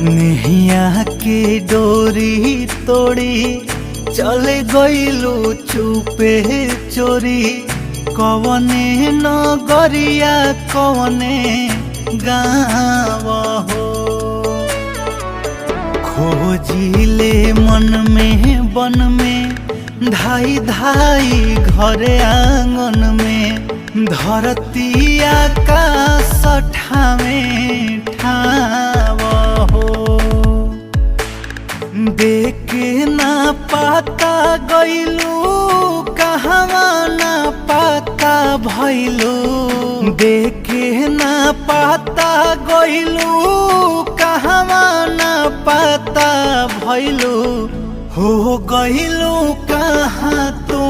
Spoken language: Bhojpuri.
नेहिया के डोरी तोड़ी चले गईलू चुपे चोरी। कवने नगरिया कवने गाँव हो, खोजिले मन में बन में धाई धाई घरे आंगन में। धरती आकाश ठावे ठाव हो, देखे ना पाता गईलू कहवा ना पाता भइलू। देखे ना पाता गईलू कहवा ना पाता भइलू। हो गईलू कहाँ तू